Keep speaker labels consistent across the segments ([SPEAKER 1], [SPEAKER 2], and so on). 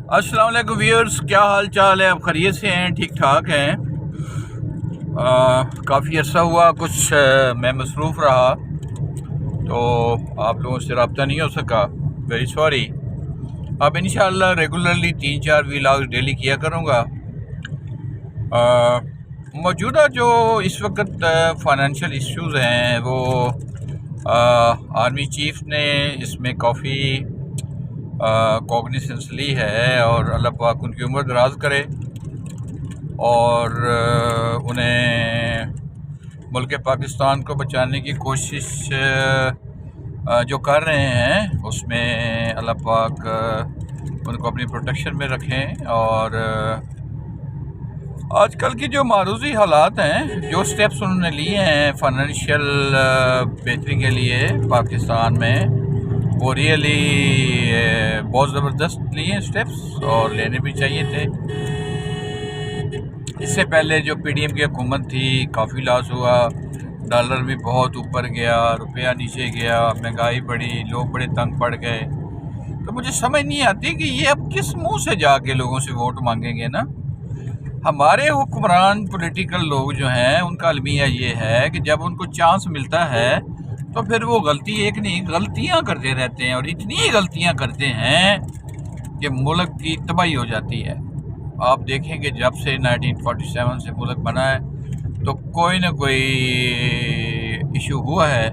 [SPEAKER 1] अस्सलाम वालेकुम व्यूअर्स, क्या हाल चाल है? आप खैरियत से हैं? ठीक ठाक हैं? काफ़ी अर्सा हुआ कुछ मैं मसरूफ़ रहा तो आप लोगों से रब्ता नहीं हो सका, वेरी सॉरी। अब इंशाअल्लाह रेगुलरली 3-4 व्लॉग्स डेली किया करूँगा। मौजूदा जो इस वक्त फाइनेंशियल इश्यूज़ हैं वो आर्मी चीफ ने इसमें काफ़ी कॉग्निसेंस ली है और अल्लाह पाक उनकी उम्र दराज करे और उन्हें मुल्क पाकिस्तान को बचाने की कोशिश जो कर रहे हैं उसमें अल्लाह पाक उनको अपनी प्रोटेक्शन में रखें। और आजकल की जो मारूजी हालात हैं, जो स्टेप्स उन्होंने लिए हैं फाइनेंशियल बेहतरी के लिए पाकिस्तान में, वो रियली बहुत ज़बरदस्त लिए स्टेप्स और लेने भी चाहिए थे। इससे पहले जो PDM की हुकूमत थी काफ़ी लॉस हुआ, डॉलर भी बहुत ऊपर गया, रुपया नीचे गया, महंगाई बढ़ी, लोग बड़े तंग पड़ गए। तो मुझे समझ नहीं आती कि ये अब किस मुंह से जाके लोगों से वोट मांगेंगे ना। हमारे हुक्मरान पॉलिटिकल लोग जो हैं उनका अलमिया ये है कि जब उनको चांस मिलता है तो फिर वो गलती एक नहीं गलतियां करते रहते हैं और इतनी गलतियां करते हैं कि मुल्क की तबाही हो जाती है। आप देखें कि जब से 1947 से मुल्क बना है तो कोई ना कोई इशू हुआ है,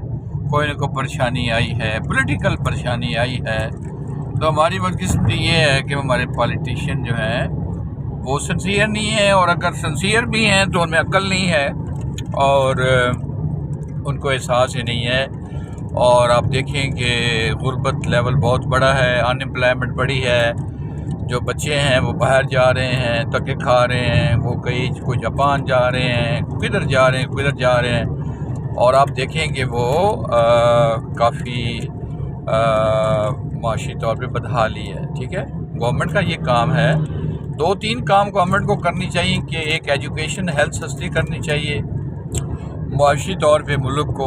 [SPEAKER 1] कोई ना कोई परेशानी आई है, पॉलिटिकल परेशानी आई है। तो हमारी बदकिस्मती ये है कि हमारे पॉलिटिशियन जो हैं वो सिंसियर नहीं है, और अगर सिंसियर भी हैं तो उनमें अक्ल नहीं है और उनको एहसास ही नहीं है। और आप देखें कि गुर्बत लेवल बहुत बड़ा है, अनएम्प्लॉयमेंट बड़ी है, जो बच्चे हैं वो बाहर जा रहे हैं, धक्के खा रहे हैं, वो कोई जापान जा रहे हैं, किधर जा रहे हैं, किधर जा रहे हैं। और आप देखें कि वो काफ़ी माशी तौर पे बदहाली है। ठीक है, गवर्नमेंट का ये काम है, 2-3 काम गवर्नमेंट को करनी चाहिए कि एक एजुकेशन, हेल्थ सस्ती करनी चाहिए, माशी तौर पे मुल्क को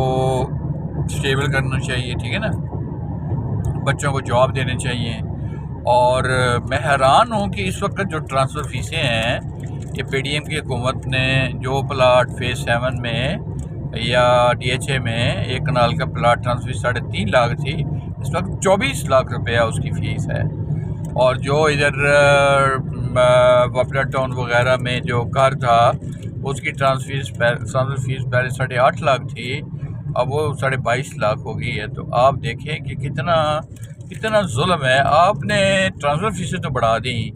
[SPEAKER 1] स्टेबल करना चाहिए, ठीक है ना, बच्चों को जॉब देने चाहिए। और मैं हैरान हूँ कि इस वक्त जो ट्रांसफ़र फीसें हैं ये PDM की हुकूमत ने, जो प्लाट फेज़ 7 में या DHA में एक कनाल का प्लाट ट्रांसफ़र 3.5 लाख थी, इस वक्त 24 लाख रुपया उसकी फ़ीस है। और जो इधर वापडा टाउन वगैरह में जो घर था उसकी ट्रांसफ़र फीस पहले 8.5 लाख थी, अब वो 22.5 लाख हो गई है। तो आप देखें कि कितना जुल्म है। आपने ट्रांसफ़र फीसें तो बढ़ा दी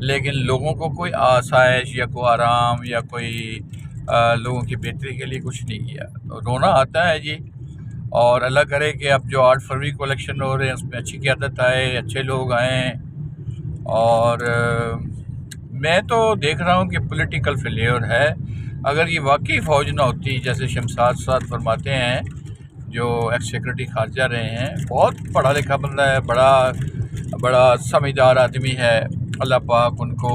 [SPEAKER 1] लेकिन लोगों को कोई आसाइश या कोई आराम या कोई लोगों की बेहतरी के लिए कुछ नहीं किया। तो रोना आता है जी। और अल्लाह करे कि अब जो 8 फरवरी को इलेक्शन हो रहे हैं उसमें अच्छी क़यादत आए, अच्छे लोग आएँ। और मैं तो देख रहा हूँ कि पॉलिटिकल फेलियर है। अगर ये वाकई फ़ौज ना होती, जैसे शमशाद साहब फरमाते हैं, जो एक्स सेक्रेटरी खारजा रहे हैं, बहुत पढ़ा लिखा बंदा है, बड़ा समझदार आदमी है, अल्लाह पाक उनको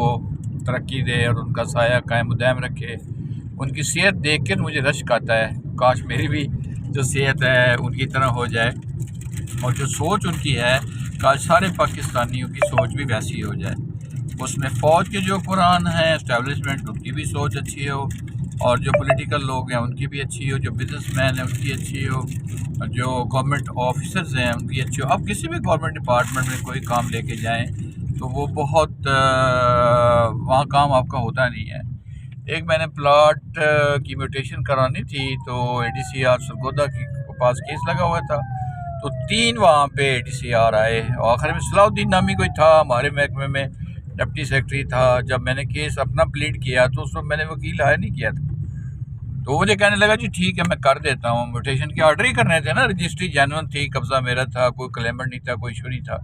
[SPEAKER 1] तरक्की दे और उनका साया कायम दायम रखे। उनकी सेहत देख के मुझे रश्क आता है, काश मेरी भी जो सेहत है उनकी तरह हो जाए, और जो सोच उनकी है काश सारे पाकिस्तानियों की सोच भी वैसी हो जाए। उसमें फ़ौज के जो कुरान हैं एस्टेब्लिशमेंट, उनकी भी सोच अच्छी हो, और जो पॉलिटिकल लोग हैं उनकी भी अच्छी हो, जो बिजनेसमैन हैं उनकी अच्छी हो, जो गवर्नमेंट ऑफिसर्स हैं उनकी अच्छी हो। अब किसी भी गवर्नमेंट डिपार्टमेंट में कोई काम लेके जाएं तो वो बहुत वहाँ काम आपका होता नहीं है। एक मैंने प्लाट की म्यूटेशन करानी थी तो ADCR सरगोदा के पास केस लगा हुआ था, तो 3 वहाँ पे ADCR आए। आखिर में सलाउद्दीन नामी कोई था हमारे महकमे में, डिप्टी सेक्रेटरी था। जब मैंने केस अपना प्लीड किया तो उस वक्त मैंने वकील हायर नहीं किया था, तो मुझे कहने लगा जी ठीक है मैं कर देता हूँ। म्यूटेशन के ऑर्डर ही करने थे ना, रजिस्ट्री जेन्युइन थी, कब्जा मेरा था, कोई क्लेमर नहीं था, कोई इशू नहीं था।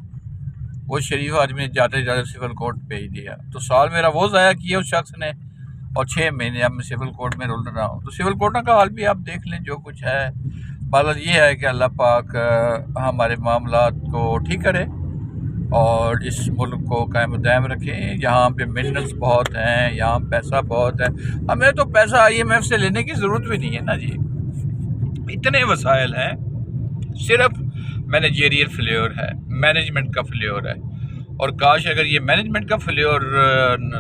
[SPEAKER 1] वो शरीफ आदमी ने जाते जाते सिविल कोर्ट भेज दिया, तो साल मेरा वो ज़ाया किया उस शख्स ने, और 6 महीने अब मैं सिविल कोर्ट में रोल रहा हूँ। तो सिविल कोर्टों का हाल भी आप देख लें, जो कुछ है। बात ये है कि अल्लाह पाक हमारे मामलात को ठीक करे और इस मुल्क को कायम दायम रखें। यहाँ पे मिनरल्स बहुत हैं, यहाँ पैसा बहुत है, हमें तो पैसा IMF से लेने की ज़रूरत भी नहीं है ना जी, इतने वसाइल हैं। सिर्फ मैनेजेरियल फेलियर है, मैनेजमेंट का फेलियर है। اور کاش اگر یہ مینجمنٹ کا فیلیور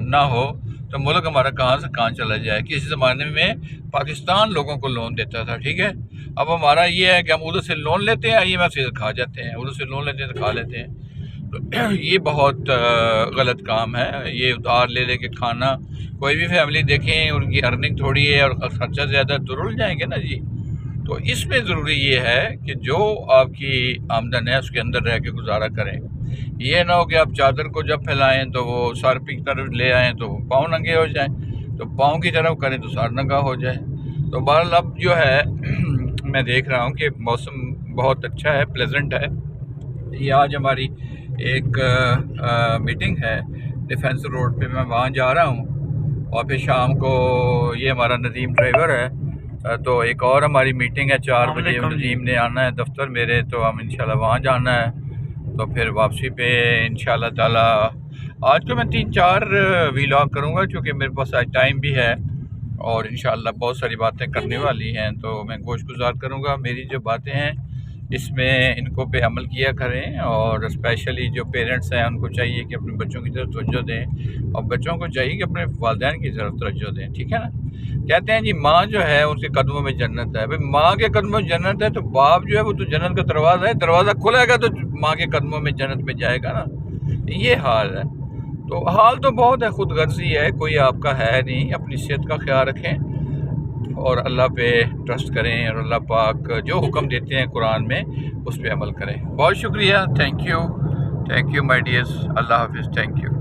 [SPEAKER 1] نہ ہو تو ملک ہمارا کہاں سے کہاں چلا جائے۔ کسی زمانے میں پاکستان لوگوں کو لون دیتا تھا، ٹھیک ہے، اب ہمارا یہ ہے کہ ہم ادھر سے لون لیتے ہیں، IMF سے کھا جاتے ہیں، ادھر سے لون لیتے ہیں تو کھا لیتے ہیں۔ تو یہ بہت غلط کام ہے، یہ ادھار لے لے کے کھانا۔ کوئی بھی فیملی دیکھیں، ان کی ارننگ تھوڑی ہے اور خرچہ زیادہ، تو رل جائیں گے نا جی۔ تو اس میں ضروری یہ ہے کہ جو آپ کی آمدن ہے اس کے اندر رہ کے گزارا کریں۔ یہ نہ ہو کہ آپ چادر کو جب پھیلائیں تو وہ سر کی طرف لے آئیں تو پاؤں ننگے ہو جائیں، تو پاؤں کی طرف کریں تو سر ننگا ہو جائے۔ تو بہرحال اب جو ہے میں دیکھ رہا ہوں کہ موسم بہت اچھا ہے، پلیزنٹ ہے۔ یہ آج ہماری ایک میٹنگ ہے ڈیفینس روڈ پہ، میں وہاں جا رہا ہوں، اور پھر شام کو یہ ہمارا ندیم ڈرائیور ہے، تو ایک اور ہماری میٹنگ ہے 4 بجے، ندیم نے آنا ہے دفتر میرے، تو ہم انشاءاللہ وہاں جانا ہے۔ تو پھر واپسی پہ انشاءاللہ تعالی آج تو میں 3-4 ویلاگ کروں گا، چونکہ میرے پاس آج ٹائم بھی ہے اور انشاءاللہ بہت ساری باتیں کرنے والی ہیں، تو میں گوش گزار کروں گا۔ میری جو باتیں ہیں اس میں ان کو پہ عمل کیا کریں، اور اسپیشلی جو پیرنٹس ہیں ان کو چاہیے کہ اپنے بچوں کی طرف توجہ دیں، اور بچوں کو چاہیے کہ اپنے والدین کی طرف توجہ دیں، ٹھیک ہے نا۔ کہتے ہیں جی ماں جو ہے ان کے قدموں میں جنت ہے، بھئی ماں کے قدموں میں جنت ہے تو باپ جو ہے وہ تو جنت کا دروازہ ہے، دروازہ کھلے گا تو ماں کے قدموں میں جنت میں جائے گا نا، یہ حال ہے۔ تو حال تو بہت ہے، خود غرضی ہے، کوئی آپ کا ہے نہیں۔ اپنی صحت کا خیال رکھیں اور اللہ پہ ٹرسٹ کریں، اور اللہ پاک جو حکم دیتے ہیں قرآن میں اس پہ عمل کریں۔ بہت شکریہ، تھینک یو مائی ڈیئرز، اللہ حافظ، تھینک یو۔